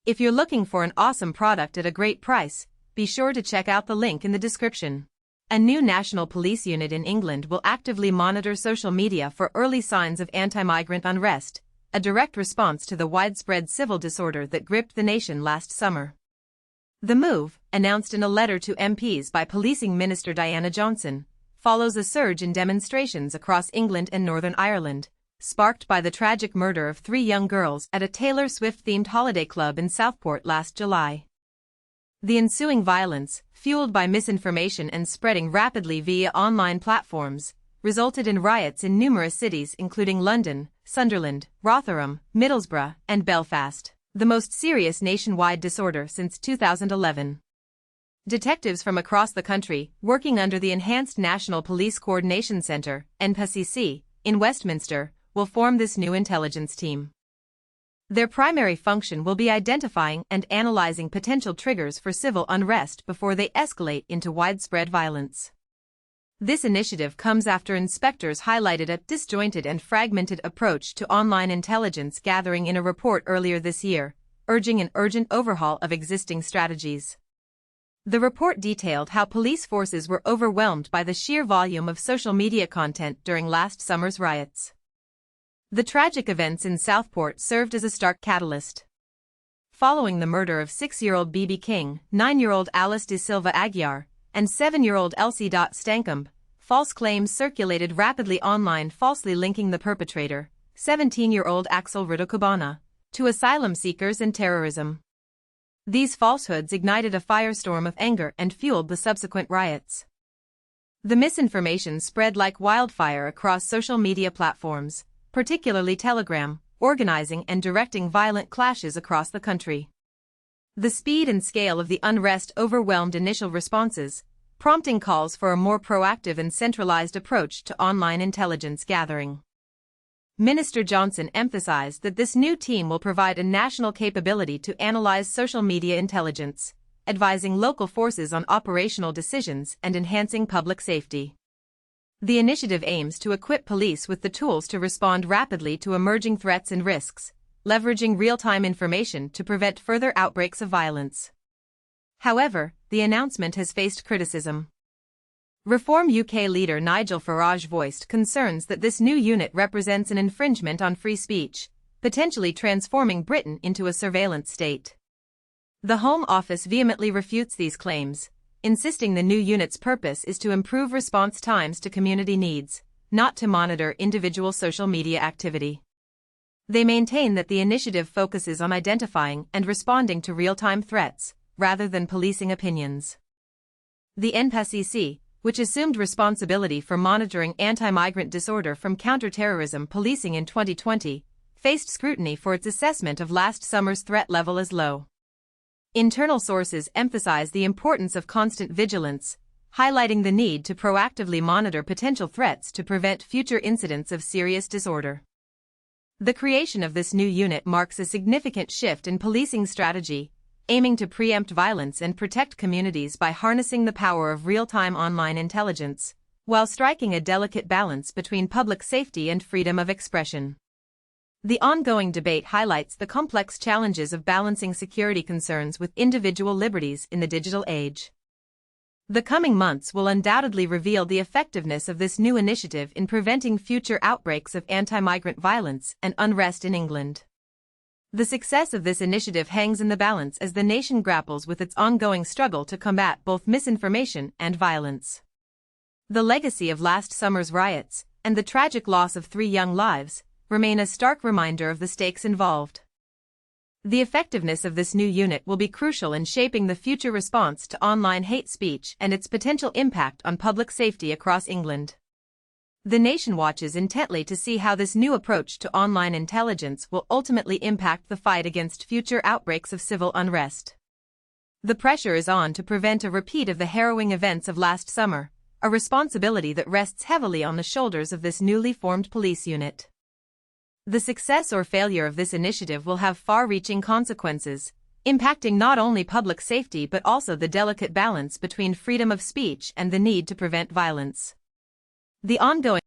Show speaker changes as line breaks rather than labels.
If you're looking for an awesome product at a great price, be sure to check out the link in the description. A new national police unit in England will actively monitor social media for early signs of anti-migrant unrest, a direct response to the widespread civil disorder that gripped the nation last summer. The move, announced in a letter to MPs by Policing Minister Diana Johnson, follows a surge in demonstrations across England and Northern Ireland, sparked by the tragic murder of 3 young girls at a Taylor Swift-themed holiday club in Southport last July. The ensuing violence, fueled by misinformation and spreading rapidly via online platforms, resulted in riots in numerous cities including London, Sunderland, Rotherham, Middlesbrough, and Belfast, the most serious nationwide disorder since 2011. Detectives from across the country, working under the Enhanced National Police Coordination Centre, (NPCC), in Westminster, will form this new intelligence team. Their primary function will be identifying and analyzing potential triggers for civil unrest before they escalate into widespread violence. This initiative comes after inspectors highlighted a disjointed and fragmented approach to online intelligence gathering in a report earlier this year, urging an urgent overhaul of existing strategies. The report detailed how police forces were overwhelmed by the sheer volume of social media content during last summer's riots. The tragic events in Southport served as a stark catalyst. Following the murder of 6-year-old BB King, 9-year-old Alice de Silva Aguiar, and 7-year-old Elsie Stankamp, false claims circulated rapidly online falsely linking the perpetrator, 17-year-old Axel Rudokubana, to asylum seekers and terrorism. These falsehoods ignited a firestorm of anger and fueled the subsequent riots. The misinformation spread like wildfire across social media platforms, particularly Telegram, organizing and directing violent clashes across the country. The speed and scale of the unrest overwhelmed initial responses, prompting calls for a more proactive and centralized approach to online intelligence gathering. Minister Johnson emphasized that this new team will provide a national capability to analyze social media intelligence, advising local forces on operational decisions and enhancing public safety. The initiative aims to equip police with the tools to respond rapidly to emerging threats and risks, leveraging real-time information to prevent further outbreaks of violence. However, the announcement has faced criticism. Reform UK leader Nigel Farage voiced concerns that this new unit represents an infringement on free speech, potentially transforming Britain into a surveillance state. The Home Office vehemently refutes these claims, insisting the new unit's purpose is to improve response times to community needs, not to monitor individual social media activity. They maintain that the initiative focuses on identifying and responding to real-time threats, rather than policing opinions. The NPCC, which assumed responsibility for monitoring anti-migrant disorder from counter-terrorism policing in 2020, faced scrutiny for its assessment of last summer's threat level as low. Internal sources emphasize the importance of constant vigilance, highlighting the need to proactively monitor potential threats to prevent future incidents of serious disorder. The creation of this new unit marks a significant shift in policing strategy, aiming to preempt violence and protect communities by harnessing the power of real-time online intelligence, while striking a delicate balance between public safety and freedom of expression. The ongoing debate highlights the complex challenges of balancing security concerns with individual liberties in the digital age. The coming months will undoubtedly reveal the effectiveness of this new initiative in preventing future outbreaks of anti-migrant violence and unrest in England. The success of this initiative hangs in the balance as the nation grapples with its ongoing struggle to combat both misinformation and violence. The legacy of last summer's riots, and the tragic loss of 3 young lives, remain a stark reminder of the stakes involved. The effectiveness of this new unit will be crucial in shaping the future response to online hate speech and its potential impact on public safety across England. The nation watches intently to see how this new approach to online intelligence will ultimately impact the fight against future outbreaks of civil unrest. The pressure is on to prevent a repeat of the harrowing events of last summer, a responsibility that rests heavily on the shoulders of this newly formed police unit. The success or failure of this initiative will have far-reaching consequences, impacting not only public safety but also the delicate balance between freedom of speech and the need to prevent violence. The ongoing